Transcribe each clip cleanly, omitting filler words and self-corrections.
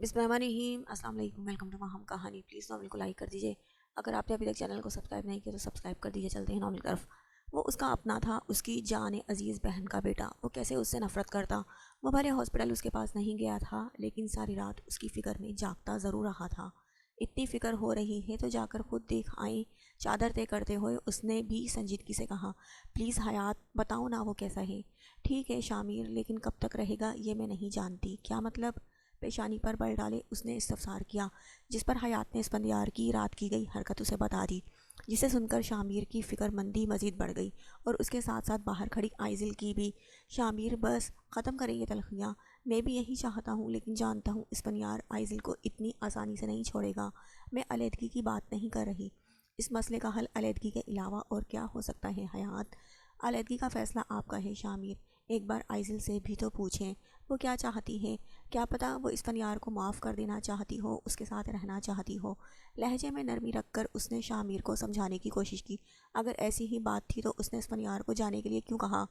بسم اللہ الرحمن الرحیم۔ السلام علیکم، ویلکم ٹو ماہم کہانی۔ پلیز ناول کو لائک کر دیجیے، اگر آپ نے ابھی تک چینل کو سبسکرائب نہیں کیا تو سبسکرائب کر دیجیے۔ چلتے ہیں ناول کی طرف۔ وہ اس کا اپنا تھا، اس کی جان عزیز بہن کا بیٹا۔ وہ کیسے اس سے نفرت کرتا۔ وہ بھلے ہاسپٹل اس کے پاس نہیں گیا تھا، لیکن ساری رات اس کی فکر میں جاگتا ضرور رہا تھا۔ اتنی فکر ہو رہی ہے تو جا کر خود دیکھ آئیں۔ چادر طے کرتے ہوئے اس نے بھی سنجیدگی سے کہا، پلیز حیات بتاؤ نا وہ کیسا ہے۔ ٹھیک ہے شامیر، لیکن کب تک رہے گا یہ میں نہیں جانتی۔ کیا مطلب؟ پیشانی پر بل ڈالے اس نے استفسار کیا، جس پر حیات نے اسفندیار کی رات کی گئی حرکت اسے بتا دی، جسے سن کر شامیر کی فکر مندی مزید بڑھ گئی، اور اس کے ساتھ ساتھ باہر کھڑی آئزل کی بھی۔ شامیر بس ختم کریں یہ تلخیاں، میں بھی یہی چاہتا ہوں، لیکن جانتا ہوں اسفندیار آئزل کو اتنی آسانی سے نہیں چھوڑے گا۔ میں علیحدگی کی بات نہیں کر رہی، اس مسئلے کا حل علیحدگی کے علاوہ اور کیا ہو سکتا ہے حیات؟ علیحدگی کا فیصلہ آپ کا ہے شامیر، ایک بار آئزل سے بھی تو پوچھیں وہ کیا چاہتی ہے۔ کیا پتہ وہ اسفندیار کو معاف کر دینا چاہتی ہو، اس کے ساتھ رہنا چاہتی ہو۔ لہجے میں نرمی رکھ کر اس نے شامیر کو سمجھانے کی کوشش کی۔ اگر ایسی ہی بات تھی تو اس نے اسفندیار کو جانے کے لیے کیوں کہا؟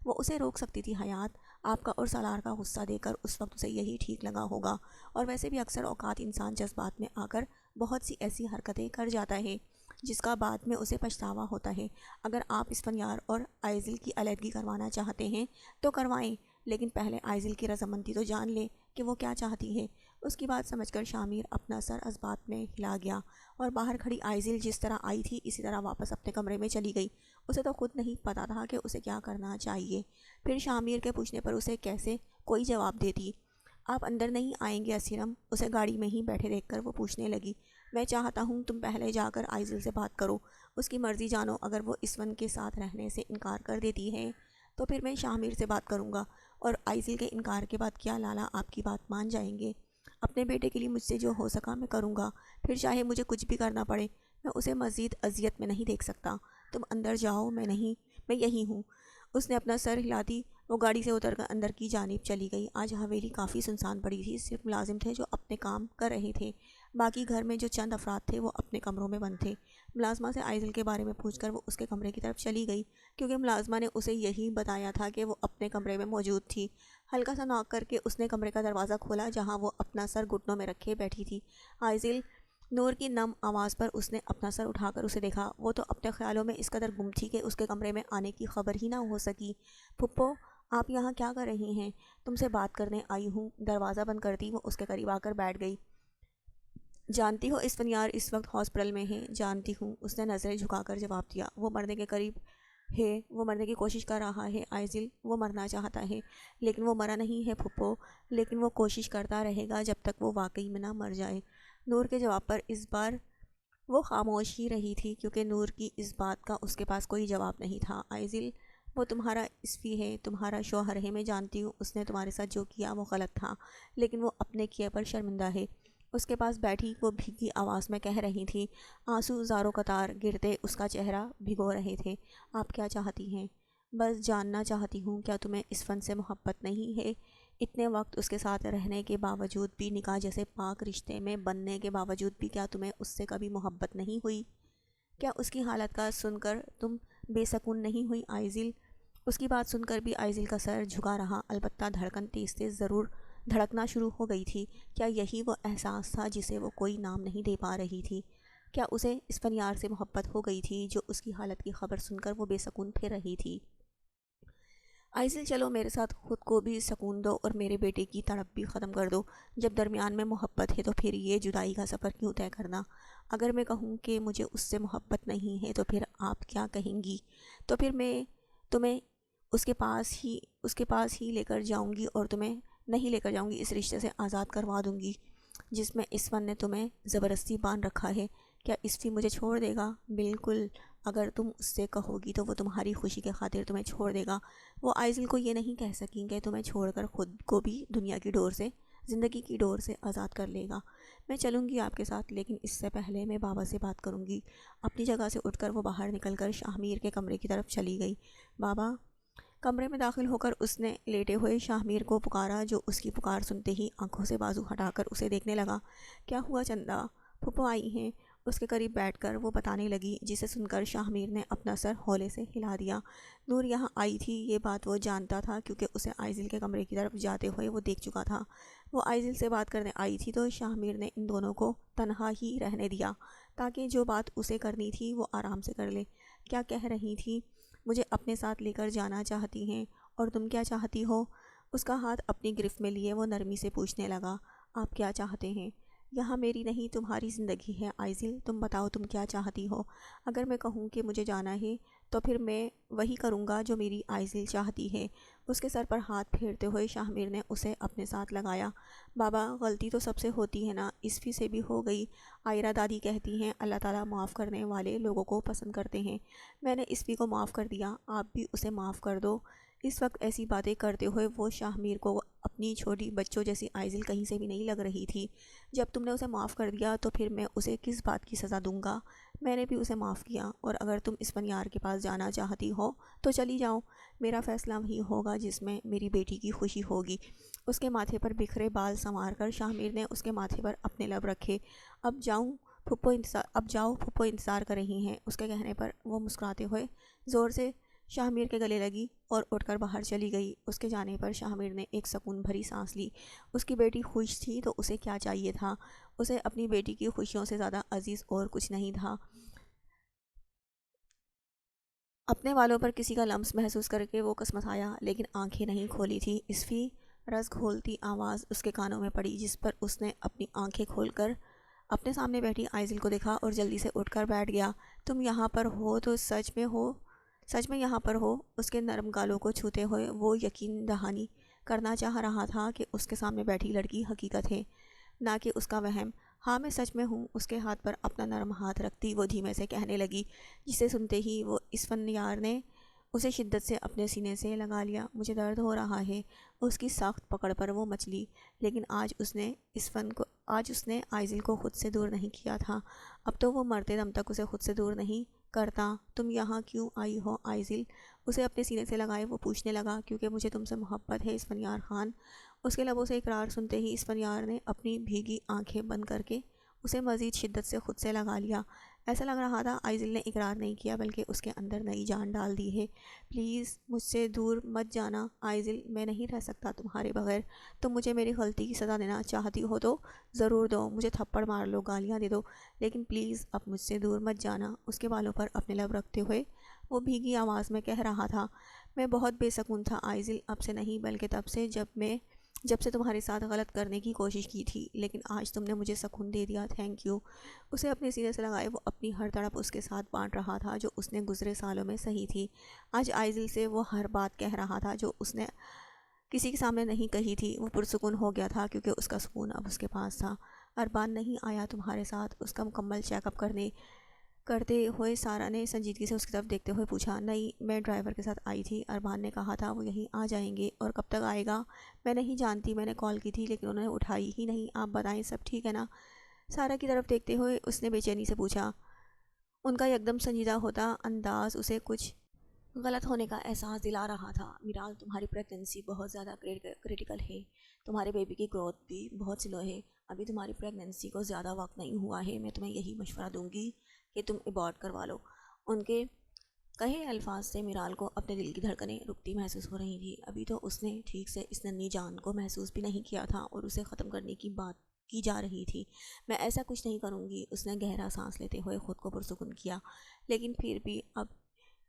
وہ اسے روک سکتی تھی حیات۔ آپ کا اور سالار کا غصہ دے کر اس وقت اسے یہی ٹھیک لگا ہوگا، اور ویسے بھی اکثر اوقات انسان جذبات میں آ کر بہت سی ایسی حرکتیں کر جاتا ہے جس کا بعد میں اسے پچھتاوا ہوتا ہے۔ اگر آپ اسفندیار اور آئزل کی علیحدگی کروانا چاہتے ہیں تو کروائیں، لیکن پہلے آئزل کی رضامندی تو جان لیں کہ وہ کیا چاہتی ہے۔ اس کی بات سمجھ کر شامیر اپنا سر اسبات میں ہلا گیا، اور باہر کھڑی آئزل جس طرح آئی تھی اسی طرح واپس اپنے کمرے میں چلی گئی۔ اسے تو خود نہیں پتا تھا کہ اسے کیا کرنا چاہیے۔ پھر شامیر کے پوچھنے پر اسے کیسے کوئی جواب دیتی۔ آپ اندر نہیں آئیں گے اسیرم؟ اسے گاڑی میں ہی بیٹھے دیکھ کر وہ پوچھنے لگی۔ میں چاہتا ہوں تم پہلے جا کر آئزل سے بات کرو، اس کی مرضی جانو۔ اگر وہ اسفن کے ساتھ رہنے سے انکار کر دیتی ہے تو پھر میں شامیر سے بات کروں گا، اور آئزل کے انکار کے بعد کیا لالا آپ کی بات مان جائیں گے؟ اپنے بیٹے کے لیے مجھ سے جو ہو سکا میں کروں گا، پھر چاہے مجھے کچھ بھی کرنا پڑے۔ میں اسے مزید اذیت میں نہیں دیکھ سکتا۔ تم اندر جاؤ، میں یہی ہوں۔ اس نے اپنا سر ہلا دی۔ وہ گاڑی سے اتر کر اندر کی جانب چلی گئی۔ آج حویلی کافی سنسان پڑی تھی، صرف ملازم تھے جو اپنے کام کر رہے تھے، باقی گھر میں جو چند افراد تھے وہ اپنے کمروں میں بند تھے۔ ملازمہ سے آئزل کے بارے میں پوچھ کر وہ اس کے کمرے کی طرف چلی گئی، کیونکہ ملازمہ نے اسے یہی بتایا تھا کہ وہ اپنے کمرے میں موجود تھی۔ ہلکا سا ناک کر کے اس نے کمرے کا دروازہ کھولا، جہاں وہ اپنا سر گھٹنوں میں رکھے بیٹھی تھی۔ آئزل! نور کی نم آواز پر اس نے اپنا سر اٹھا کر اسے دیکھا۔ وہ تو اپنے خیالوں میں اس قدر گم تھی کہ اس کے کمرے میں آنے کی خبر ہی نہ ہو سکی۔ پھپھو، آپ یہاں کیا کر رہی ہیں؟ تم سے بات کرنے آئی ہوں۔ دروازہ بند کرتی وہ اس کے قریب آ کر بیٹھ گئی۔ جانتی ہو اسفندیار اس وقت ہاسپٹل میں ہے؟ جانتی ہوں، اس نے نظریں جھکا کر جواب دیا۔ وہ مرنے کے قریب ہے، وہ مرنے کی کوشش کر رہا ہے آئزل، وہ مرنا چاہتا ہے، لیکن وہ مرا نہیں ہے پھپھو، لیکن وہ کوشش کرتا رہے گا جب تک وہ واقعی میں نہ مر جائے۔ نور کے جواب پر اس بار وہ خاموش ہی رہی تھی، کیونکہ نور کی اس بات کا اس کے پاس کوئی جواب نہیں تھا۔ آئزل، وہ تمہارا اسفی ہے، تمہارا شوہر ہے، میں جانتی ہوں اس نے تمہارے ساتھ جو کیا وہ غلط تھا، لیکن وہ اپنے کیے پر شرمندہ ہے۔ اس کے پاس بیٹھی وہ بھیگی آواز میں کہہ رہی تھی۔ آنسو زاروں قطار گرتے اس کا چہرہ بھگو رہے تھے۔ آپ کیا چاہتی ہیں؟ بس جاننا چاہتی ہوں، کیا تمہیں اس فن سے محبت نہیں ہے؟ اتنے وقت اس کے ساتھ رہنے کے باوجود بھی، نکاح جیسے پاک رشتے میں بننے کے باوجود بھی، کیا تمہیں اس سے کبھی محبت نہیں ہوئی؟ کیا اس کی حالت کا سن کر تم بے سکون نہیں ہوئی آئزل؟ اس کی بات سن کر بھی آئزل کا سر جھکا رہا، البتہ دھڑکن تیز تیز ضرور دھڑکنا شروع ہو گئی تھی۔ کیا یہی وہ احساس تھا جسے وہ کوئی نام نہیں دے پا رہی تھی؟ کیا اسے اسفندیار سے محبت ہو گئی تھی، جو اس کی حالت کی خبر سن کر وہ بے سکون پھر رہی تھی؟ آئزل، چلو میرے ساتھ خود کو بھی سکون دو اور میرے بیٹے کی تڑپ بھی ختم کر دو۔ جب درمیان میں محبت ہے تو پھر یہ جدائی کا سفر کیوں طے کرنا؟ اگر میں کہوں کہ مجھے اس سے محبت نہیں ہے تو پھر آپ کیا کہیں گی؟ تو پھر میں تمہیں اس کے پاس ہی لے کر جاؤں گی، اور تمہیں نہیں لے کر جاؤں گی، اس رشتے سے آزاد کروا دوں گی جس میں اسفن نے تمہیں زبردستی باندھ رکھا ہے۔ کیا اسفی مجھے چھوڑ دے گا؟ بالکل، اگر تم اس سے کہو گی تو وہ تمہاری خوشی کے خاطر تمہیں چھوڑ دے گا۔ وہ آئزل کو یہ نہیں کہہ سکیں کہ تمہیں چھوڑ کر خود کو بھی دنیا کی ڈور سے، زندگی کی ڈور سے آزاد کر لے گا۔ میں چلوں گی آپ کے ساتھ، لیکن اس سے پہلے میں بابا سے بات کروں گی۔ اپنی جگہ سے اٹھ کر وہ باہر نکل کر شاہمیر کے کمرے کی طرف چلی گئی۔ بابا! کمرے میں داخل ہو کر اس نے لیٹے ہوئے شاہمیر کو پکارا، جو اس کی پکار سنتے ہی آنکھوں سے بازو ہٹا کر اسے دیکھنے لگا۔ کیا ہوا چندا؟ پھپھو آئی ہیں؟ اس کے قریب بیٹھ کر وہ بتانے لگی، جسے سن کر شاہ میر نے اپنا سر ہولے سے ہلا دیا۔ نور یہاں آئی تھی یہ بات وہ جانتا تھا، کیونکہ اسے آئزل کے کمرے کی طرف جاتے ہوئے وہ دیکھ چکا تھا۔ وہ آئزل سے بات کرنے آئی تھی تو شاہ میر نے ان دونوں کو تنہا ہی رہنے دیا تاکہ جو بات اسے کرنی تھی وہ آرام سے کر لے۔ کیا کہہ رہی تھی؟ مجھے اپنے ساتھ لے کر جانا چاہتی ہیں، اور تم کیا چاہتی ہو؟ اس کا ہاتھ اپنی گرفت میں لیے وہ نرمی سے پوچھنے لگا، آپ کیا چاہتے ہیں؟ یہاں میری نہیں تمہاری زندگی ہے آئزل، تم بتاؤ تم کیا چاہتی ہو؟ اگر میں کہوں کہ مجھے جانا ہے تو پھر میں وہی کروں گا جو میری آئزل چاہتی ہے۔ اس کے سر پر ہاتھ پھیرتے ہوئے شاہ میر نے اسے اپنے ساتھ لگایا۔ بابا، غلطی تو سب سے ہوتی ہے نا، اسفی سے بھی ہو گئی۔ آئرہ دادی کہتی ہیں اللہ تعالیٰ معاف کرنے والے لوگوں کو پسند کرتے ہیں۔ میں نے اسفی کو معاف کر دیا، آپ بھی اسے معاف کر دو۔ اس وقت ایسی باتیں کرتے ہوئے وہ شاہ میر کو اپنی چھوٹی بچوں جیسی آئزل کہیں سے بھی نہیں لگ رہی تھی۔ جب تم نے اسے معاف کر دیا تو پھر میں اسے کس بات کی سزا دوں گا؟ میں نے بھی اسے معاف کیا، اور اگر تم اسفنیار کے پاس جانا چاہتی ہو تو چلی جاؤ۔ میرا فیصلہ وہی ہوگا جس میں میری بیٹی کی خوشی ہوگی۔ اس کے ماتھے پر بکھرے بال سنوار کر شاہ میر نے اس کے ماتھے پر اپنے لب رکھے۔ اب جاؤ، پھپھو انتظار کر رہی ہیں۔ اس کے کہنے پر وہ مسکراتے ہوئے زور سے شاہ میر کے گلے لگی اور اٹھ کر باہر چلی گئی۔ اس کے جانے پر شاہ میر نے ایک سکون بھری سانس لی۔ اس کی بیٹی خوش تھی تو اسے کیا چاہیے تھا؟ اسے اپنی بیٹی کی خوشیوں سے زیادہ عزیز اور کچھ نہیں تھا۔ اپنے والوں پر کسی کا لمس محسوس کر کے وہ کسمسایا، لیکن آنکھیں نہیں کھولی تھی۔ اسفی رز گھولتی آواز اس کے کانوں میں پڑی، جس پر اس نے اپنی آنکھیں کھول کر اپنے سامنے بیٹھی آئزل کو دیکھا اور جلدی سے اٹھ کر بیٹھ گیا۔ تم یہاں پر ہو تو سچ میں یہاں پر ہو؟ اس کے نرم گالوں کو چھوتے ہوئے وہ یقین دہانی کرنا چاہ رہا تھا کہ اس کے سامنے بیٹھی لڑکی حقیقت ہے، نہ کہ اس کا وہم۔ ہاں میں سچ میں ہوں، اس کے ہاتھ پر اپنا نرم ہاتھ رکھتی وہ دھیمے سے کہنے لگی، جسے سنتے ہی وہ اسفندیار نے اسے شدت سے اپنے سینے سے لگا لیا۔ مجھے درد ہو رہا ہے۔ اس کی سخت پکڑ پر وہ مچلی، لیکن آج اس نے آئزل کو خود سے دور نہیں کیا تھا۔ اب تو وہ مرتے دم تک اسے خود سے دور نہیں کرتا۔ تم یہاں کیوں آئی ہو آئزل؟ اسے اپنے سینے سے لگائے وہ پوچھنے لگا۔ کیونکہ مجھے تم سے محبت ہے اسفندیار خان۔ اس کے لبوں سے اقرار سنتے ہی اسفندیار نے اپنی بھیگی آنکھیں بند کر کے اسے مزید شدت سے خود سے لگا لیا۔ ایسا لگ رہا تھا آئزل نے اقرار نہیں کیا بلکہ اس کے اندر نئی جان ڈال دی ہے۔ پلیز مجھ سے دور مت جانا آئزل، میں نہیں رہ سکتا تمہارے بغیر۔ تم مجھے میری غلطی کی سزا دینا چاہتی ہو تو ضرور دو، مجھے تھپڑ مار لو، گالیاں دے دو، لیکن پلیز اب مجھ سے دور مت جانا۔ اس کے بالوں پر اپنے لب رکھتے ہوئے وہ بھیگی آواز میں کہہ رہا تھا، میں بہت بے سکون تھا آئزل، اب سے نہیں بلکہ تب سے جب سے تمہارے ساتھ غلط کرنے کی کوشش کی تھی، لیکن آج تم نے مجھے سکون دے دیا، تھینک یو۔ اسے اپنے سینے سے لگائے وہ اپنی ہر تڑپ اس کے ساتھ بانٹ رہا تھا جو اس نے گزرے سالوں میں سہی تھی۔ آج آئزل سے وہ ہر بات کہہ رہا تھا جو اس نے کسی کے سامنے نہیں کہی تھی۔ وہ پرسکون ہو گیا تھا کیونکہ اس کا سکون اب اس کے پاس تھا۔ اربان نہیں آیا تمہارے ساتھ؟ اس کا مکمل چیک اپ کرتے ہوئے سارا نے سنجیدگی سے اس کی طرف دیکھتے ہوئے پوچھا۔ نہیں، میں ڈرائیور کے ساتھ آئی تھی، اربان نے کہا تھا وہ یہیں آ جائیں گے۔ اور کب تک آئے گا؟ میں نہیں جانتی، میں نے کال کی تھی لیکن انہوں نے اٹھائی ہی نہیں۔ آپ بتائیں سب ٹھیک ہے نا؟ سارا کی طرف دیکھتے ہوئے اس نے بے چینی سے پوچھا۔ ان کا یکدم سنجیدہ ہوتا انداز اسے کچھ غلط ہونے کا احساس دلا رہا تھا۔ میرال، تمہاری پریگننسی بہت زیادہ کریٹیکل ہے، تمہارے بیبی کی گروتھ بھی بہت سلو ہے، ابھی تمہاری پریگننسی کو زیادہ وقت نہیں ہوا ہے، میں تمہیں یہی مشورہ دوں گی کہ تم ابارٹ کروا لو۔ ان کے کہے الفاظ سے میرال کو اپنے دل کی دھڑکنیں رکتی محسوس ہو رہی تھی۔ ابھی تو اس نے ٹھیک سے اس ننھی جان کو محسوس بھی نہیں کیا تھا اور اسے ختم کرنے کی بات کی جا رہی تھی۔ میں ایسا کچھ نہیں کروں گی، اس نے گہرا سانس لیتے ہوئے خود کو پرسکون کیا، لیکن پھر بھی اب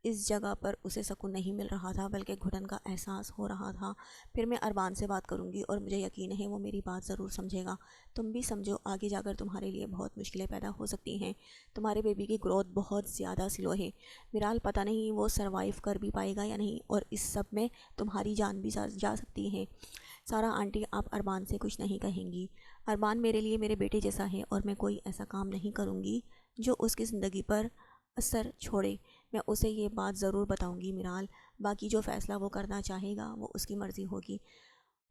اس جگہ پر اسے سکون نہیں مل رہا تھا بلکہ گھٹن کا احساس ہو رہا تھا۔ پھر میں اربان سے بات کروں گی اور مجھے یقین ہے وہ میری بات ضرور سمجھے گا۔ تم بھی سمجھو، آگے جا کر تمہارے لیے بہت مشکلیں پیدا ہو سکتی ہیں، تمہارے بیبی کی گروتھ بہت زیادہ سلو ہے۔ میرال، پتہ نہیں وہ سروائیو کر بھی پائے گا یا نہیں، اور اس سب میں تمہاری جان بھی جا سکتی ہے۔ سارا آنٹی، آپ اربان سے کچھ نہیں کہیں گی؟ اربان میرے لیے میرے بیٹے جیسا ہے اور میں کوئی ایسا کام نہیں کروں گی جو اس کی زندگی پر اثر چھوڑے۔ میں اسے یہ بات ضرور بتاؤں گی میرال، باقی جو فیصلہ وہ کرنا چاہے گا وہ اس کی مرضی ہوگی۔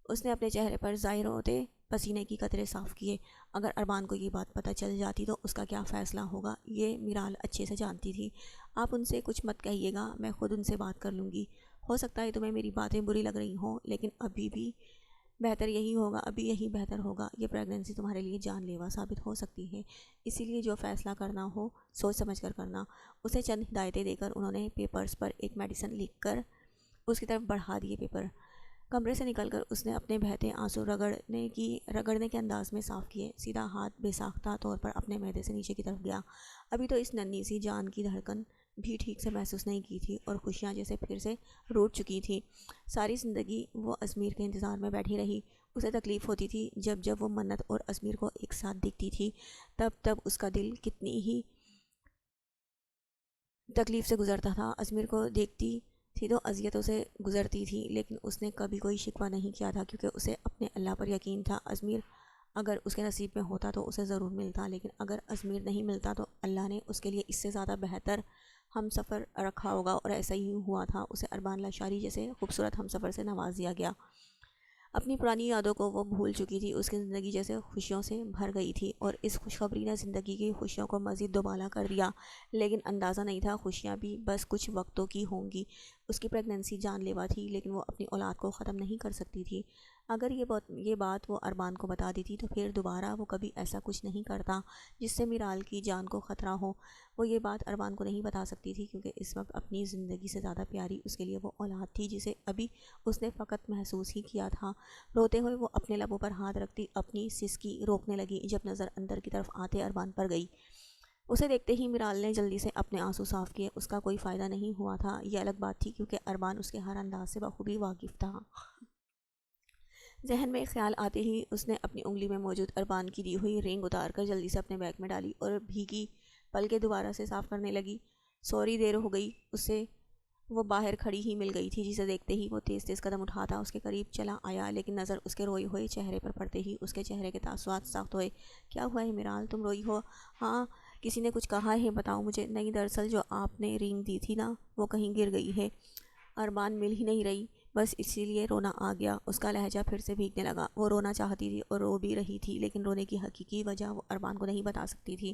اس نے اپنے چہرے پر ظاہر ہوتے پسینے کی قطرے صاف کیے۔ اگر اربان کو یہ بات پتہ چل جاتی تو اس کا کیا فیصلہ ہوگا یہ میرال اچھے سے جانتی تھی۔ آپ ان سے کچھ مت کہیے گا، میں خود ان سے بات کر لوں گی۔ ہو سکتا ہے تمہیں میری باتیں بری لگ رہی ہوں، لیکن ابھی بھی بہتر یہی ہوگا، ابھی یہی بہتر ہوگا، یہ پریگننسی تمہارے لیے جان لیوا ثابت ہو سکتی ہے، اسی لیے جو فیصلہ کرنا ہو سوچ سمجھ کر کرنا۔ اسے چند ہدایتیں دے کر انہوں نے پیپرز پر ایک میڈیسن لکھ کر اس کی طرف بڑھا دیے پیپر۔ کمرے سے نکل کر اس نے اپنے بہتے آنسو رگڑنے کے انداز میں صاف کیے، سیدھا ہاتھ بے ساختہ طور پر اپنے معدے سے نیچے کی طرف گیا۔ ابھی تو اس ننھی سی جان کی دھڑکن بھی ٹھیک سے محسوس نہیں کی تھی اور خوشیاں جیسے پھر سے روٹ چکی تھی۔ ساری زندگی وہ ازمیر کے انتظار میں بیٹھی رہی۔ اسے تکلیف ہوتی تھی جب جب وہ منت اور ازمیر کو ایک ساتھ دیکھتی تھی، تب تب اس کا دل کتنی ہی تکلیف سے گزرتا تھا۔ ازمیر کو دیکھتی تھی تو اذیتوں سے گزرتی تھی، لیکن اس نے کبھی کوئی شکوہ نہیں کیا تھا کیونکہ اسے اپنے اللہ پر یقین تھا۔ ازمیر اگر اس کے نصیب میں ہوتا تو اسے ضرور ملتا، لیکن اگر ازمیر نہیں ملتا تو اللہ نے اس کے لیے اس سے زیادہ بہتر ہم سفر رکھا ہوگا، اور ایسا ہی ہوا تھا۔ اسے اربان لاشاری جیسے خوبصورت ہم سفر سے نواز دیا گیا۔ اپنی پرانی یادوں کو وہ بھول چکی تھی، اس کی زندگی جیسے خوشیوں سے بھر گئی تھی، اور اس خوشخبری نے زندگی کی خوشیوں کو مزید دوبالا کر دیا، لیکن اندازہ نہیں تھا خوشیاں بھی بس کچھ وقتوں کی ہوں گی۔ اس کی پریگننسی جان لیوا تھی، لیکن وہ اپنی اولاد کو ختم نہیں کر سکتی تھی۔ اگر یہ بات وہ اربان کو بتا دیتی تو پھر دوبارہ وہ کبھی ایسا کچھ نہیں کرتا جس سے میرال کی جان کو خطرہ ہو۔ وہ یہ بات اربان کو نہیں بتا سکتی تھی کیونکہ اس وقت اپنی زندگی سے زیادہ پیاری اس کے لیے وہ اولاد تھی جسے ابھی اس نے فقط محسوس ہی کیا تھا۔ روتے ہوئے وہ اپنے لبوں پر ہاتھ رکھتی اپنی سسکی روکنے لگی جب نظر اندر کی طرف آتے اربان پر گئی۔ اسے دیکھتے ہی میرال نے جلدی سے اپنے آنسو صاف کیے۔ اس کا کوئی فائدہ نہیں ہوا تھا، یہ الگ بات تھی کیونکہ اربان اس کے ہر انداز سے بخوبی واقف تھا۔ ذہن میں ایک خیال آتے ہی اس نے اپنی انگلی میں موجود اربان کی دی ہوئی رینگ اتار کر جلدی سے اپنے بیگ میں ڈالی اور بھیگی پلکیں دوبارہ سے صاف کرنے لگی۔ سوری دیر ہو گئی، اسے وہ باہر کھڑی ہی مل گئی تھی، جسے دیکھتے ہی وہ تیز تیز قدم اٹھاتا اس کے قریب چلا آیا، لیکن نظر اس کے روئے ہوئے چہرے پر پڑتے ہی اس کے چہرے کے تاثرات سخت ہوئے۔ کیا ہوا ہے میرال، تم روئی ہو؟ ہاں، کسی نے کچھ کہا ہے؟ بتاؤ مجھے۔ نہیں، دراصل جو آپ نے رینگ دی تھی نا، وہ کہیں گر گئی ہے۔ اربان مل ہی نہیں رہی، بس اسی لیے رونا آ گیا۔ اس کا لہجہ پھر سے بھیگنے لگا۔ وہ رونا چاہتی تھی اور رو بھی رہی تھی، لیکن رونے کی حقیقی وجہ وہ اربان کو نہیں بتا سکتی تھی۔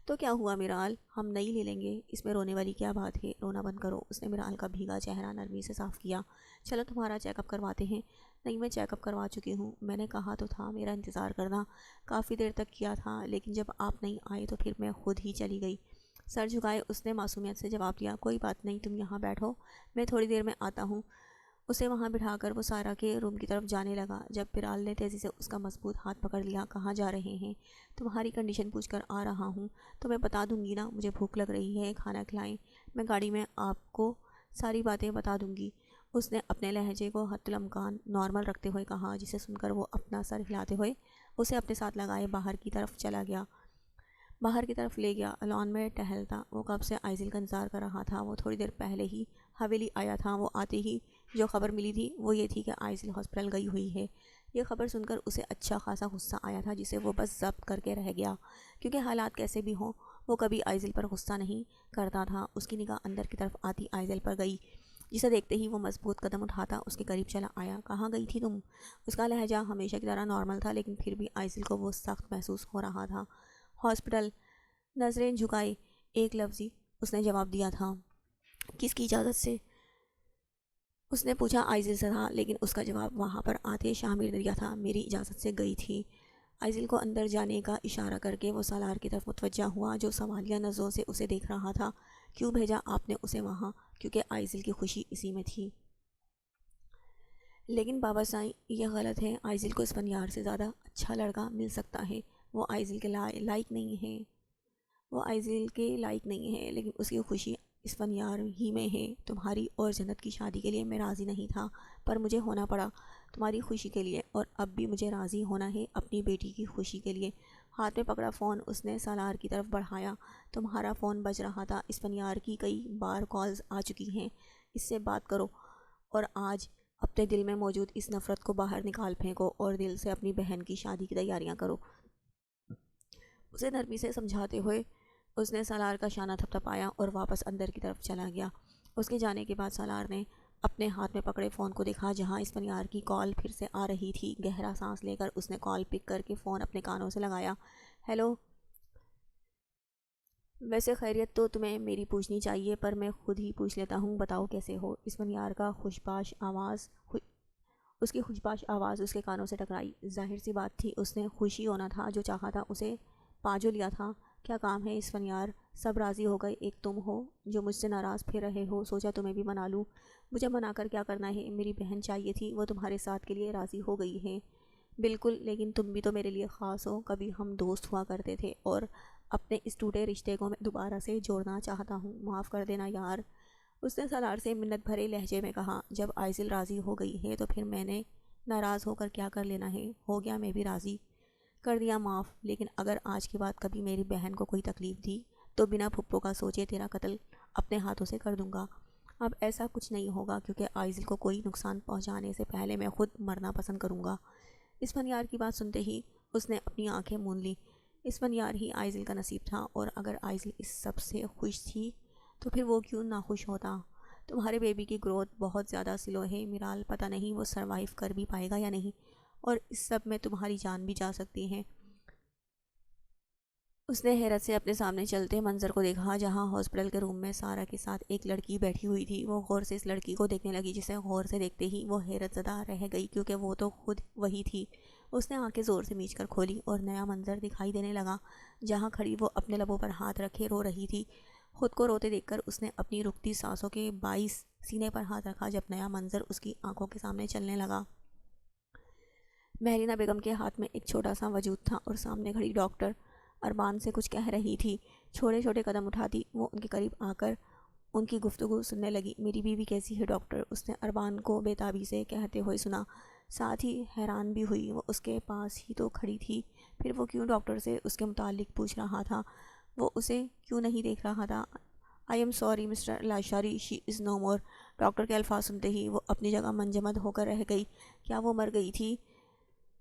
تو کیا ہوا میرال، ہم نئی لے لیں گے، اس میں رونے والی کیا بات ہے، رونا بند کرو۔ اس نے میرال کا بھیگا چہرہ نرمی سے صاف کیا۔ چلو تمہارا چیک اپ کرواتے ہیں۔ نہیں، میں چیک اپ کروا چکی ہوں، میں نے کہا تو تھا میرا انتظار کرنا، کافی دیر تک کیا تھا، لیکن جب آپ نہیں آئے تو پھر میں خود ہی چلی گئی۔ سر جھکائے اس نے معصومیت سے جواب دیا۔ کوئی بات نہیں، تم یہاں بیٹھو، میں تھوڑی دیر میں آتا ہوں۔ اسے وہاں بٹھا کر وہ سارا کے روم کی طرف جانے لگا جب میرال نے تیزی سے اس کا مضبوط ہاتھ پکڑ لیا۔ کہاں جا رہے ہیں؟ تمہاری کنڈیشن پوچھ کر آ رہا ہوں۔ تو میں بتا دوں گی نا، مجھے بھوک لگ رہی ہے، کھانا کھلائیں، میں گاڑی میں آپ کو ساری باتیں بتا دوں گی۔ اس نے اپنے لہجے کو حتی الامکان نارمل رکھتے ہوئے کہا، جسے سن کر وہ اپنا سر ہلاتے ہوئے اسے اپنے ساتھ لگائے باہر کی طرف چلا گیا، باہر کی طرف لے گیا۔ لان میں ٹہلتا وہ کب سے آئزل کا انتظار کر رہا تھا۔ وہ تھوڑی دیر پہلے ہی حویلی آیا تھا۔ وہ آتے ہی جو خبر ملی تھی وہ یہ تھی کہ آئزل ہاسپٹل گئی ہوئی ہے۔ یہ خبر سن کر اسے اچھا خاصا غصہ آیا تھا، جسے وہ بس ضبط کر کے رہ گیا، کیونکہ حالات کیسے بھی ہوں وہ کبھی آئزل پر غصہ نہیں کرتا تھا۔ اس کی نگاہ اندر کی طرف آتی آئزل پر گئی، جسے دیکھتے ہی وہ مضبوط قدم اٹھاتا اس کے قریب چلا آیا۔ کہاں گئی تھی تم؟ اس کا لہجہ ہمیشہ کی طرح نارمل تھا، لیکن پھر بھی آئزل کو وہ سخت محسوس ہو رہا تھا۔ ہاسپٹل۔ نظریں جھکائے ایک لفظی اس نے جواب دیا تھا۔ کس کی اجازت سے؟ اس نے پوچھا۔ آئزل سے تھا، لیکن اس کا جواب وہاں پر آتے شامر نے دیا تھا۔ میری اجازت سے گئی تھی۔ آئزل کو اندر جانے کا اشارہ کر کے وہ سالار کی طرف متوجہ ہوا، جو سوالیہ نظروں سے اسے دیکھ رہا تھا۔ کیوں بھیجا آپ نے اسے وہاں؟ کیونکہ آئزل کی خوشی اسی میں تھی۔ لیکن بابا سائیں، یہ غلط ہے، آئزل کو اس فنیار سے زیادہ اچھا لڑکا مل سکتا ہے، وہ آئزل کے لائق نہیں ہے، وہ آئزل کے لائق نہیں ہے، لیکن اس کی خوشی اس فنیار ہی میں ہے۔ تمہاری اور جنت کی شادی کے لیے میں راضی نہیں تھا، پر مجھے ہونا پڑا تمہاری خوشی کے لیے، اور اب بھی مجھے راضی ہونا ہے اپنی بیٹی کی خوشی کے لیے۔ ہاتھ میں پکڑا فون اس نے سالار کی طرف بڑھایا۔ تمہارا فون بج رہا تھا، اس فنیار کی کئی بار کالز آ چکی ہیں، اس سے بات کرو، اور آج اپنے دل میں موجود اس نفرت کو باہر نکال پھینکو اور دل سے اپنی بہن کی شادی کی تیاریاں کرو۔ اسے نرمی سے سمجھاتے ہوئے اس نے سالار کا شانہ تھپتھپایا اور واپس اندر کی طرف چلا گیا۔ اس کے جانے کے بعد سالار نے اپنے ہاتھ میں پکڑے فون کو دیکھا جہاں اس فنیار کی کال پھر سے آ رہی تھی۔ گہرا سانس لے کر اس نے کال پک کر کے فون اپنے کانوں سے لگایا۔ ہیلو، ویسے خیریت تو تمہیں میری پوچھنی چاہیے، پر میں خود ہی پوچھ لیتا ہوں، بتاؤ کیسے ہو؟ اس فنیار کا خوشباش آواز اس کی خوشباش آواز اس کے کانوں سے ٹکرائی۔ ظاہر سی بات تھی اس نے خوشی ہونا تھا، جو چاہا تھا اسے پا جو لیا تھا۔ کیا کام ہے اس فنیار؟ سب راضی ہو گئے، ایک تم ہو جو مجھ سے ناراض پھر رہے ہو۔ سوچا تمہیں بھی منا لوں۔ مجھے منا کر کیا کرنا ہے؟ میری بہن چاہیے تھی، وہ تمہارے ساتھ کے لیے راضی ہو گئی ہے۔ بالکل، لیکن تم بھی تو میرے لیے خاص ہو، کبھی ہم دوست ہوا کرتے تھے اور اپنے اس ٹوٹے رشتے کو میں دوبارہ سے جوڑنا چاہتا ہوں، معاف کر دینا یار۔ اس نے سالار سے منت بھرے لہجے میں کہا۔ جب آئزل راضی ہو گئی ہے تو پھر میں نے ناراض ہو کر کیا کر لینا ہے؟ ہو گیا میں بھی راضی، کر دیا معاف، لیکن اگر آج کے بعد کبھی میری بہن کو کوئی تکلیف دی تو بنا پھپھو کا سوچے تیرا قتل اپنے ہاتھوں سے کر دوں گا۔ اب ایسا کچھ نہیں ہوگا کیونکہ آئزل کو کوئی نقصان پہنچانے سے پہلے میں خود مرنا پسند کروں گا۔ اس فنیار کی بات سنتے ہی اس نے اپنی آنکھیں مون لیں۔ اس فنیار ہی آئزل کا نصیب تھا، اور اگر آئزل اس سب سے خوش تھی تو پھر وہ کیوں ناخوش ہوتا؟ تمہارے بیبی کی گروتھ بہت زیادہ سلو ہے میرال، پتہ نہیں وہ سروائیو کر بھی پائے گا یا نہیں، اور اس سب میں تمہاری جان بھی جا سکتی ہے۔ اس نے حیرت سے اپنے سامنے چلتے منظر کو دیکھا جہاں ہاسپٹل کے روم میں سارا کے ساتھ ایک لڑکی بیٹھی ہوئی تھی۔ وہ غور سے اس لڑکی کو دیکھنے لگی، جسے غور سے دیکھتے ہی وہ حیرت زدہ رہ گئی کیونکہ وہ تو خود وہی تھی۔ اس نے آنکھیں زور سے میچ کر کھولی اور نیا منظر دکھائی دینے لگا۔ جہاں کھڑی وہ اپنے لبوں پر ہاتھ رکھے رو رہی تھی۔ خود کو روتے دیکھ کر اس نے اپنی رکتی سانسوں کے باعث سینے پر ہاتھ رکھا جب نیا منظر اس کی آنکھوں کے سامنے چلنے لگا۔ مہرینہ بیگم کے ہاتھ میں ایک چھوٹا سا وجود تھا اور سامنے کھڑی ڈاکٹر اربان سے کچھ کہہ رہی تھی۔ چھوٹے چھوٹے قدم اٹھاتی وہ ان کے قریب آ کر ان کی گفتگو سننے لگی۔ میری بیوی کیسی ہے ڈاکٹر؟ اس نے اربان کو بے تابی سے کہتے ہوئے سنا، ساتھ ہی حیران بھی ہوئی۔ وہ اس کے پاس ہی تو کھڑی تھی، پھر وہ کیوں ڈاکٹر سے اس کے متعلق پوچھ رہا تھا؟ وہ اسے کیوں نہیں دیکھ رہا تھا؟ I am sorry mister Lashari, she is no more. Doctor کے الفاظ سنتے ہی وہ اپنی جگہ منجمد ہو کر رہ گئی۔ کیا وہ مر گئی تھی؟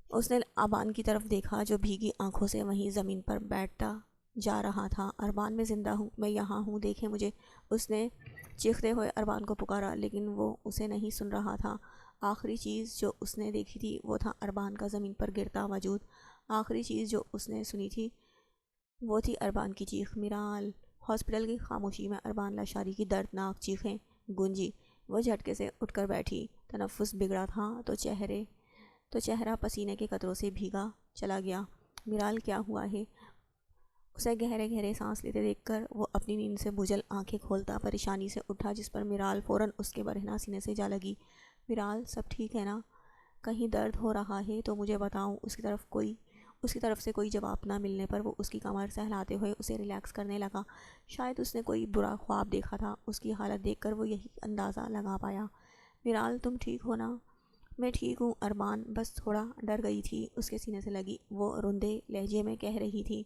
اس نے اربان کی طرف دیکھا جو بھیگی آنکھوں سے وہیں زمین پر بیٹھتا جا رہا تھا۔ اربان، میں زندہ ہوں، میں یہاں ہوں، دیکھیں مجھے۔ اس نے چیختے ہوئے اربان کو پکارا، لیکن وہ اسے نہیں سن رہا تھا۔ آخری چیز جو اس نے دیکھی تھی وہ تھا اربان کا زمین پر گرتا وجود۔ آخری چیز جو اس نے سنی تھی وہ تھی اربان کی چیخ، میرال۔ ہاسپٹل کی خاموشی میں اربان لاشاری کی دردناک چیخیں گونجی۔ وہ جھٹکے سے اٹھ کر بیٹھی، تنفس بگڑا تھا تو چہرہ پسینے کے قطروں سے بھیگا چلا گیا۔ میرال، کیا ہوا ہے؟ اسے گہرے گہرے سانس لیتے دیکھ کر وہ اپنی نیند سے بجھل آنکھیں کھولتا پریشانی سے اٹھا، جس پر میرال فوراً اس کے برہنہ سینے سے جا لگی۔ میرال، سب ٹھیک ہے نا؟ کہیں درد ہو رہا ہے تو مجھے بتاؤں۔ اس کی طرف سے کوئی جواب نہ ملنے پر وہ اس کی کمر سہلاتے ہوئے اسے ریلیکس کرنے لگا۔ شاید اس نے کوئی برا خواب دیکھا تھا، اس کی حالت دیکھ کر وہ یہی اندازہ لگا پایا۔ میرال، تم ٹھیک ہو نا؟ میں ٹھیک ہوں اربان، بس تھوڑا ڈر گئی تھی، اس کے سینے سے لگی۔ وہ روندے لہجے میں کہہ رہی تھی۔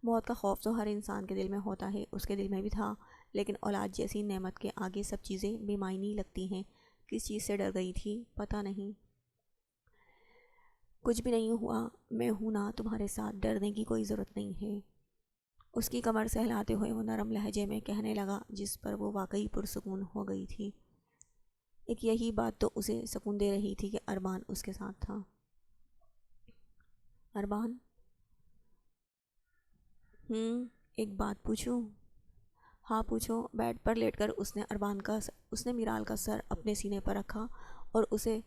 موت کا خوف تو ہر انسان کے دل میں ہوتا ہے، اس کے دل میں بھی تھا، لیکن اولاد جیسی نعمت کے آگے سب چیزیں بے معنی لگتی ہیں۔ کس چیز سے ڈر گئی تھی؟ پتہ نہیں۔ کچھ بھی نہیں ہوا، میں ہوں نا تمہارے ساتھ، ڈرنے کی کوئی ضرورت نہیں ہے۔ اس کی کمر سہلاتے ہوئے وہ نرم لہجے میں کہنے لگا، جس پر وہ واقعی پرسکون ہو گئی تھی۔ ایک یہی بات تو اسے سکون دے رہی تھی کہ اربان اس کے ساتھ تھا۔ اربان، ایک بات پوچھوں؟ ہاں پوچھو۔ بیڈ پر لیٹ کر اس نے میرال کا سر اپنے سینے پر رکھا اور اسے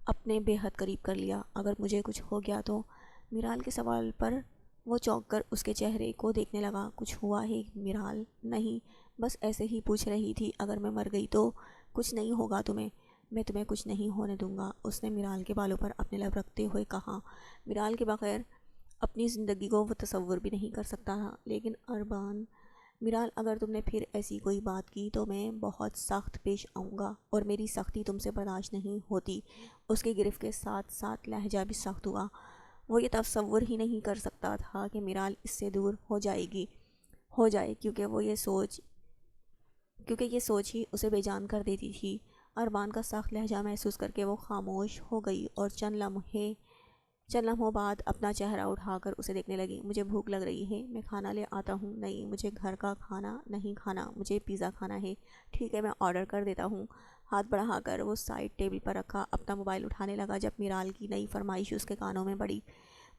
اپنے بے حد قریب کر لیا۔ اگر مجھے کچھ ہو گیا تو؟ میرال کے سوال پر وہ چونک کر اس کے چہرے کو دیکھنے لگا۔ کچھ ہوا ہے میرال؟ نہیں، بس ایسے ہی پوچھ رہی تھی۔ اگر میں مر گئی تو؟ کچھ نہیں ہوگا تمہیں، میں تمہیں کچھ نہیں ہونے دوں گا، اس نے میرال کے بالوں پر اپنے لب رکھتے ہوئے کہا۔ میرال کے بغیر اپنی زندگی کو وہ تصور بھی نہیں کر سکتا تھا۔ لیکن اربان، میرال، اگر تم نے پھر ایسی کوئی بات کی تو میں بہت سخت پیش آؤں گا، اور میری سختی تم سے برداشت نہیں ہوتی۔ اس کی گرفت کے ساتھ ساتھ لہجہ بھی سخت ہوا۔ وہ یہ تصور ہی نہیں کر سکتا تھا کہ میرال اس سے دور ہو جائے کیونکہ یہ سوچ ہی اسے بے جان کر دیتی تھی۔ اربان کا سخت لہجہ محسوس کر کے وہ خاموش ہو گئی اور چند لمحوں بعد اپنا چہرہ اٹھا کر اسے دیکھنے لگی۔ مجھے بھوک لگ رہی ہے، میں کھانا لے آتا ہوں۔ نہیں، مجھے گھر کا کھانا نہیں کھانا، مجھے پیزا کھانا ہے۔ ٹھیک ہے، میں آرڈر کر دیتا ہوں۔ ہاتھ بڑھا کر وہ سائڈ ٹیبل پر رکھا اپنا موبائل اٹھانے لگا جب میرال کی نئی فرمائش اس کے کانوں میں پڑی۔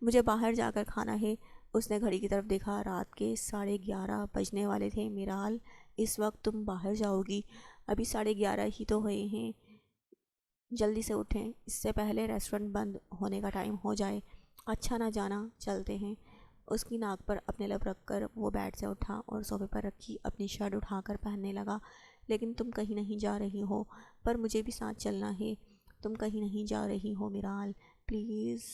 مجھے باہر جا کر کھانا ہے۔ اس نے گھڑی کی طرف دیکھا، رات کے 11:30 بجنے والے تھے۔ میرال، اس وقت تم باہر جاؤ گی؟ ابھی 11:30 ہی تو ہوئے ہیں۔ جلدی سے اٹھیں، اس سے پہلے ریسٹورنٹ بند ہونے کا ٹائم ہو جائے، اچھا نہ جانا چلتے ہیں۔ اس کی ناک پر اپنے لب رکھ کر وہ بیڈ سے اٹھا اور صوفے پر رکھی اپنی شرٹ اٹھا کر پہننے لگا۔ لیکن تم کہیں نہیں جا رہی ہو، پر مجھے بھی ساتھ چلنا ہے۔ تم کہیں نہیں جا رہی ہو میرال، پلیز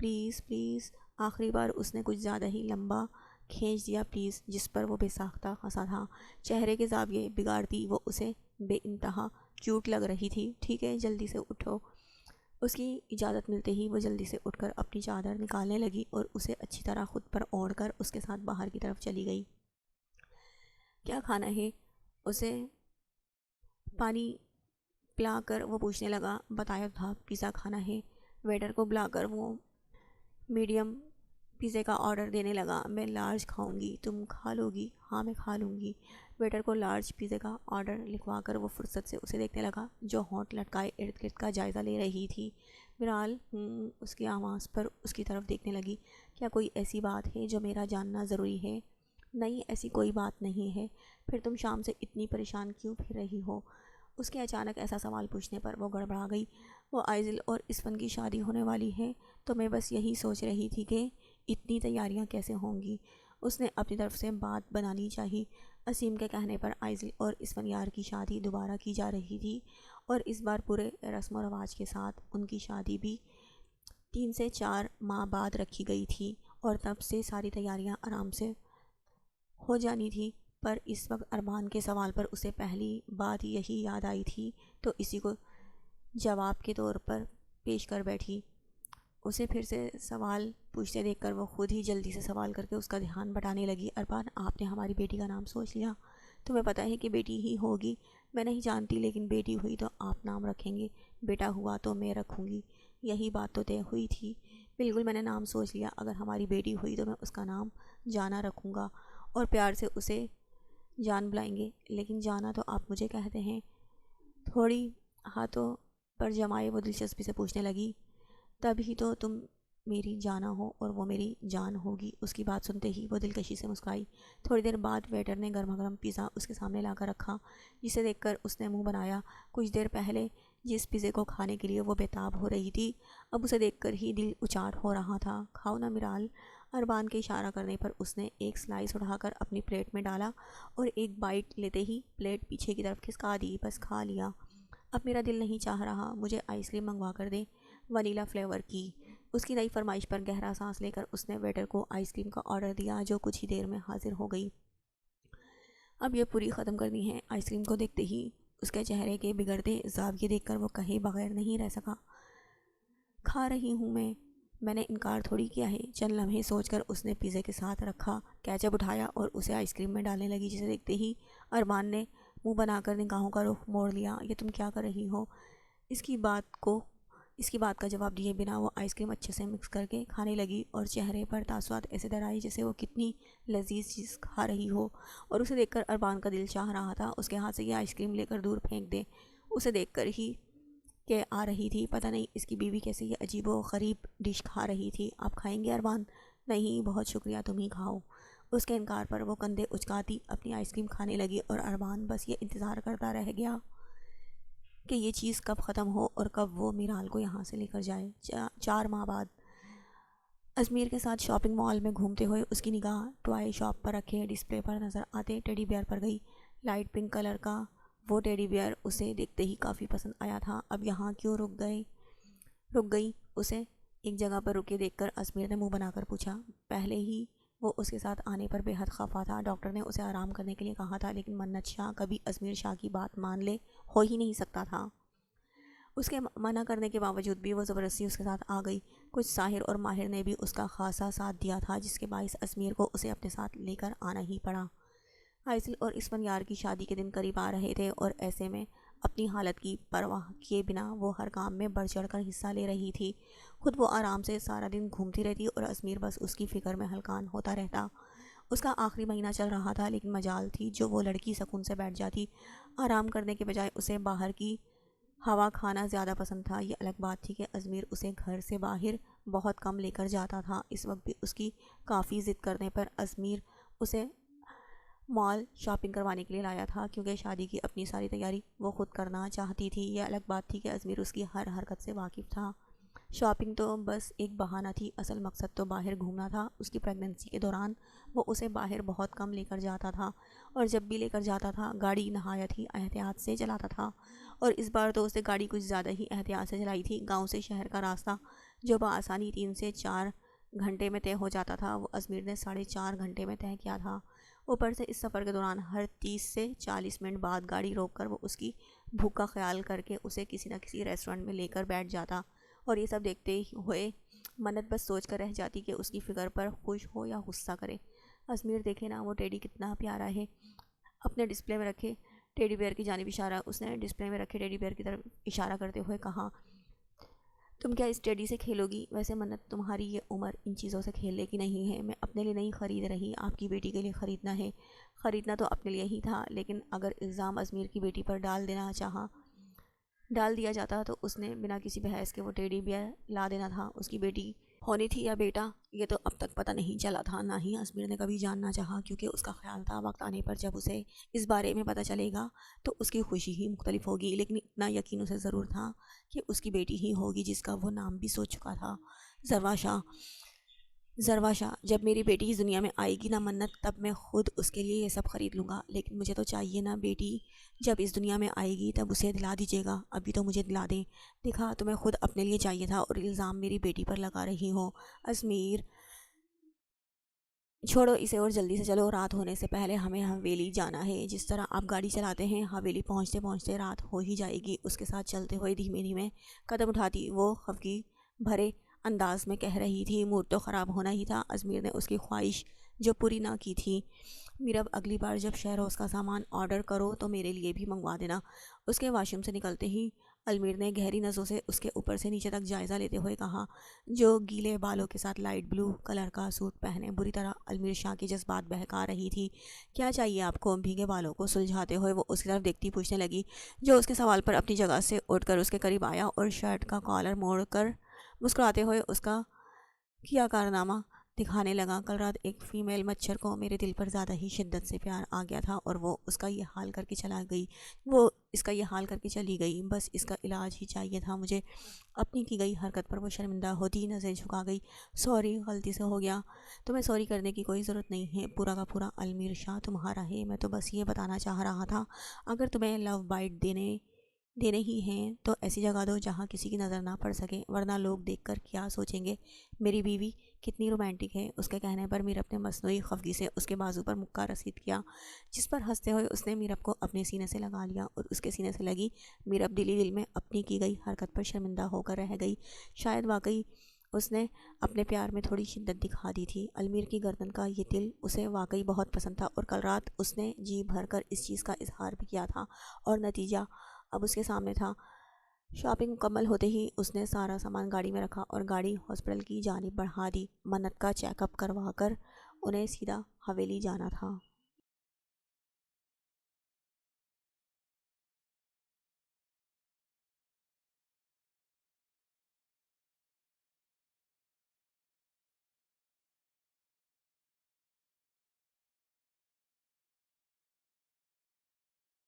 پلیز پلیز۔ آخری بار اس نے کچھ زیادہ ہی لمبا کھینچ دیا پلیز، جس پر وہ بے ساختہ ہنسا تھا۔ چہرے کے زاویے بگاڑتی وہ اسے بے انتہا کیوٹ لگ رہی تھی۔ ٹھیک ہے، جلدی سے اٹھو۔ اس کی اجازت ملتے ہی وہ جلدی سے اٹھ کر اپنی چادر نکالنے لگی اور اسے اچھی طرح خود پر اوڑھ کر اس کے ساتھ باہر کی طرف چلی گئی۔ کیا کھانا ہے؟ اسے پانی پلا کر وہ پوچھنے لگا۔ بتایا تھا پیزا کھانا ہے۔ ویٹر کو بلا کر وہ میڈیم پیزے کا آرڈر دینے لگا۔ میں لارج کھاؤں گی، تم کھا لو گی؟ ہاں میں کھا لوں گی۔ ویٹر کو لارج پیزے کا آرڈر لکھوا کر وہ فرصت سے اسے دیکھنے لگا جو ہونٹ لٹکائے ارد گرد کا جائزہ لے رہی تھی۔ میرال اس کی آواز پر اس کی طرف دیکھنے لگی۔ کیا کوئی ایسی بات ہے جو میرا جاننا ضروری ہے؟ نہیں، ایسی کوئی بات نہیں ہے۔ پھر تم شام سے اتنی پریشان کیوں پھر رہی ہو؟ اس کے اچانک ایسا سوال پوچھنے پر وہ گڑبڑا گئی۔ وہ آئزل اور اسفن کی شادی ہونے والی ہے، تو میں بس یہی سوچ رہی تھی کہ اتنی تیاریاں کیسے ہوں گی۔ اس نے اپنی طرف سے بات بنانی چاہی۔ اسیم کے کہنے پر آئزل اور اسفنیار کی شادی دوبارہ کی جا رہی تھی، اور اس بار پورے رسم و رواج کے ساتھ۔ ان کی شادی بھی 3 سے 4 ماہ بعد رکھی گئی تھی، اور تب سے ساری تیاریاں آرام سے ہو جانی تھی۔ پر اس وقت اربان کے سوال پر اسے پہلی بات یہی یاد آئی تھی، تو اسی کو جواب کے طور پر پیش کر بیٹھی۔ اسے پھر سے سوال پوچھتے دیکھ کر وہ خود ہی جلدی سے سوال کر کے اس کا دھیان بٹانے لگی۔ اربان، آپ نے ہماری بیٹی کا نام سوچ لیا؟ تمہیں پتہ ہے کہ بیٹی ہی ہوگی؟ میں نہیں جانتی، لیکن بیٹی ہوئی تو آپ نام رکھیں گے، بیٹا ہوا تو میں رکھوں گی۔ یہی بات تو طے ہوئی تھی۔ بالکل، میں نے نام سوچ لیا۔ اگر ہماری بیٹی ہوئی تو میں اس کا نام جانا رکھوں گا، اور پیار سے اسے جان بلائیں گے۔ لیکن جانا تو آپ مجھے کہتے ہیں؟ تھوڑی ہاتھوں پر جمائے وہ دلچسپی سے پوچھنے لگی۔ تب ہی تو تم میری جانا ہو اور وہ میری جان ہوگی۔ اس کی بات سنتے ہی وہ دلکشی سے مسکرائی۔ تھوڑی دیر بعد ویٹر نے گرما گرم پیزا اس کے سامنے لا کر رکھا، جسے دیکھ کر اس نے منہ بنایا۔ کچھ دیر پہلے جس پیزے کو کھانے کے لیے وہ بےتاب ہو رہی تھی، اب اسے دیکھ کر ہی دل اچاٹ ہو رہا تھا۔ کھاؤ نا میرال۔ اربان کے اشارہ کرنے پر اس نے ایک سلائس اٹھا کر اپنی پلیٹ میں ڈالا، اور ایک بائٹ لیتے ہی پلیٹ پیچھے کی طرف کھسکا دی۔ بس کھا لیا، اب میرا دل نہیں چاہ رہا۔ مجھے آئس کریم منگوا کر دے، ونیلا فلیور کی۔ اس کی نئی فرمائش پر گہرا سانس لے کر اس نے ویٹر کو آئس کریم کا آرڈر دیا، جو کچھ ہی دیر میں حاضر ہو گئی۔ اب یہ پوری ختم کرنی ہے۔ آئس کریم کو دیکھتے ہی اس کے چہرے کے بگڑتے زاویے دیکھ کر وہ کہے بغیر نہیں رہ سکا۔ کھا رہی ہوں میں نے انکار تھوڑی کیا ہے۔ چند لمحے سوچ کر اس نے پیزے کے ساتھ رکھا کیچپ اٹھایا اور اسے آئس کریم میں ڈالنے لگی، جسے دیکھتے ہی اربان نے منہ بنا کر نگاہوں کا رخ موڑ لیا۔ یہ تم کیا کر رہی ہو؟ اس کی بات کا جواب دیے بنا وہ آئس کریم اچھے سے مکس کر کے کھانے لگی، اور چہرے پر تاثرات ایسے ڈرائی جیسے وہ کتنی لذیذ چیز کھا رہی ہو، اور اسے دیکھ کر اربان کا دل چاہ رہا تھا اس کے ہاتھ سے یہ آئس کریم لے کر دور پھینک دے۔ اسے دیکھ کر ہی کہ آ رہی تھی، پتہ نہیں اس کی بیوی کیسے یہ عجیب و غریب ڈش کھا رہی تھی۔ آپ کھائیں گے اربان؟ نہیں بہت شکریہ، تم ہی کھاؤ۔ اس کے انکار پر وہ کندھے اچکاتی اپنی آئس کریم کھانے لگی، اور اربان بس یہ انتظار کرتا رہ گیا کہ یہ چیز کب ختم ہو اور کب وہ میرال کو یہاں سے لے کر جائے۔ 4 ماہ بعد ازمیر کے ساتھ شاپنگ مال میں گھومتے ہوئے اس کی نگاہ ٹوائے شاپ پر رکھے ڈسپلے پر نظر آتے ٹیڈی بیئر پر گئی۔ لائٹ پنک کلر کا وہ ٹیڈی بیئر اسے دیکھتے ہی کافی پسند آیا تھا۔ اب یہاں کیوں رک گئی؟ اسے ایک جگہ پر رکے دیکھ کر ازمیر نے منہ بنا کر پوچھا۔ پہلے ہی وہ اس کے ساتھ آنے پر بے حد خفا تھا۔ ڈاکٹر نے اسے آرام کرنے کے لیے کہا تھا، لیکن منت شاہ کبھی ازمیر شاہ کی بات مان لے ہو ہی نہیں سکتا تھا۔ اس کے منع کرنے کے باوجود بھی وہ زبردستی اس کے ساتھ آ گئی۔ کچھ ساحر اور ماہر نے بھی اس کا خاصا ساتھ دیا تھا، جس کے باعث ازمیر کو اسے اپنے ساتھ لے کر آنا ہی پڑا۔ آئزل اور اسفنیار کی شادی کے دن قریب آ رہے تھے، اور ایسے میں اپنی حالت کی پرواہ کیے بنا وہ ہر کام میں بڑھ چڑھ کر حصہ لے رہی تھی۔ خود وہ آرام سے سارا دن گھومتی رہتی، اور ازمیر بس اس کی فکر میں ہلکان ہوتا رہتا۔ اس کا آخری مہینہ چل رہا تھا، لیکن مجال تھی جو وہ لڑکی سکون سے بیٹھ جاتی۔ آرام کرنے کے بجائے اسے باہر کی ہوا کھانا زیادہ پسند تھا۔ یہ الگ بات تھی کہ ازمیر اسے گھر سے باہر بہت کم لے کر جاتا تھا۔ اس وقت بھی اس کی کافی ضد کرنے پر ازمیر اسے مال شاپنگ کروانے کے لیے لایا تھا، کیونکہ شادی کی اپنی ساری تیاری وہ خود کرنا چاہتی تھی۔ یہ الگ بات تھی کہ ازمیر اس کی ہر حرکت سے واقف تھا۔ شاپنگ تو بس ایک بہانہ تھی، اصل مقصد تو باہر گھومنا تھا۔ اس کی پریگننسی کے دوران وہ اسے باہر بہت کم لے کر جاتا تھا، اور جب بھی لے کر جاتا تھا گاڑی نہایت ہی احتیاط سے چلاتا تھا، اور اس بار تو اسے گاڑی کچھ زیادہ ہی احتیاط سے چلائی تھی۔ گاؤں سے شہر کا راستہ جو بآسانی 3 سے 4 گھنٹے میں طے ہو جاتا تھا، وہ ازمیر نے 4.5 گھنٹے میں طے کیا تھا۔ اوپر سے اس سفر کے دوران ہر 30 سے 40 منٹ بعد گاڑی روک کر وہ اس کی بھوک کا خیال کر کے اسے کسی نہ کسی ریسٹورنٹ میں لے کر بیٹھ جاتا، اور یہ سب دیکھتے ہوئے منت بس سوچ کر رہ جاتی کہ اس کی فکر پر خوش ہو یا غصہ کرے۔ ازمیر دیکھے نا، وہ ٹیڈی کتنا پیارا ہے، اپنے ڈسپلے میں رکھے ٹیڈی بیئر کی جانب اشارہ، اس نے ڈسپلے میں رکھے ٹیڈی بیئر کی طرف اشارہ کرتے ہوئے کہا، تم کیا اس ٹیڈی سے کھیلو گی؟ ویسے منت، تمہاری یہ عمر ان چیزوں سے کھیلنے کی نہیں ہے، میں اپنے لیے نہیں خرید رہی، آپ کی بیٹی کے لیے خریدنا ہے۔ خریدنا تو اپنے لیے ہی تھا، لیکن اگر الزام ازمیر کی بیٹی پر ڈال دیا جاتا تو اس نے بنا کسی بحث کے وہ ٹیڈی بیئر لا دینا تھا۔ اس کی بیٹی ہونی تھی یا بیٹا، یہ تو اب تک پتہ نہیں چلا تھا، نہ ہی ازمیر نے کبھی جاننا چاہا، کیونکہ اس کا خیال تھا وقت آنے پر جب اسے اس بارے میں پتہ چلے گا تو اس کی خوشی ہی مختلف ہوگی۔ لیکن اتنا یقین اسے ضرور تھا کہ اس کی بیٹی ہی ہوگی، جس کا وہ نام بھی سوچ چکا تھا، ضروا شاہ۔ جب میری بیٹی اس دنیا میں آئے گی نا منت، تب میں خود اس کے لیے یہ سب خرید لوں گا، لیکن مجھے تو چاہیے نا، بیٹی جب اس دنیا میں آئے گی تب اسے دلا دیجیے گا، ابھی تو مجھے دلا دیں۔ دیکھا، تمہیں خود اپنے لیے چاہیے تھا اور الزام میری بیٹی پر لگا رہی ہو۔ ازمیر، چھوڑو اسے اور جلدی سے چلو، رات ہونے سے پہلے ہمیں حویلی جانا ہے۔ جس طرح آپ گاڑی چلاتے ہیں، حویلی پہنچتے پہنچتے رات ہو ہی جائے گی۔ اس کے ساتھ چلتے ہوئے دھیمے دھیمے قدم اٹھاتی وہ خفگی بھرے انداز میں کہہ رہی تھی، موڈ تو خراب ہونا ہی تھا۔ ازمیر نے اس کی خواہش جو پوری نہ کی تھی، میرب اگلی بار جب شہروز کا سامان آرڈر کرو تو میرے لیے بھی منگوا دینا۔ اس کے واش روم سے نکلتے ہی المیر نے گہری نظروں سے اس کے اوپر سے نیچے تک جائزہ لیتے ہوئے کہا، جو گیلے بالوں کے ساتھ لائٹ بلو کلر کا سوٹ پہنے بری طرح المیر شاہ کے جذبات بہکا رہی تھی۔ کیا چاہیے آپ کو؟ بھیگے بالوں کو سلجھاتے ہوئے وہ اس کی طرف دیکھتی پوچھنے لگی، جو اس کے سوال پر اپنی جگہ سے اٹھ کر اس کے قریب آیا اور شرٹ کا کالر موڑ کر مسکراتے ہوئے اس کا کیا کارنامہ دکھانے لگا۔ کل رات ایک فیمیل مچھر کو میرے دل پر زیادہ ہی شدت سے پیار آ گیا تھا، اور وہ اس کا یہ حال کر کے چلی گئی۔ بس اس کا علاج ہی چاہیے تھا مجھے۔ اپنی کی گئی حرکت پر وہ شرمندہ ہوتی نظریں جھکا گئی۔ سوری، غلطی سے ہو گیا۔ تمہیں سوری کرنے کی کوئی ضرورت نہیں ہے، پورا کا پورا المیر شاہ تمہارا ہے۔ میں تو بس یہ بتانا چاہ رہا تھا، اگر تمہیں لو بائٹ دینے ہی ہیں تو ایسی جگہ دو جہاں کسی کی نظر نہ پڑ سکے، ورنہ لوگ دیکھ کر کیا سوچیں گے۔ میری بیوی کتنی رومانٹک ہے۔ اس کے کہنے پر میرب نے مصنوعی خفگی سے اس کے بازو پر مکہ رسید کیا، جس پر ہنستے ہوئے اس نے میرب کو اپنے سینے سے لگا لیا، اور اس کے سینے سے لگی میرب دل میں اپنی کی گئی حرکت پر شرمندہ ہو کر رہ گئی۔ شاید واقعی اس نے اپنے پیار میں تھوڑی شدت دکھا دی تھی۔ المیر کی گردن کا یہ دل اسے واقعی بہت پسند تھا، اور کل رات اس نے جی بھر کر اس چیز کا اظہار بھی کیا تھا، اور نتیجہ اب اس کے سامنے تھا۔ شاپنگ مکمل ہوتے ہی اس نے سارا سامان گاڑی میں رکھا اور گاڑی ہاسپٹل کی جانب بڑھا دی۔ منت کا چیک اپ کروا کر انہیں سیدھا حویلی جانا تھا۔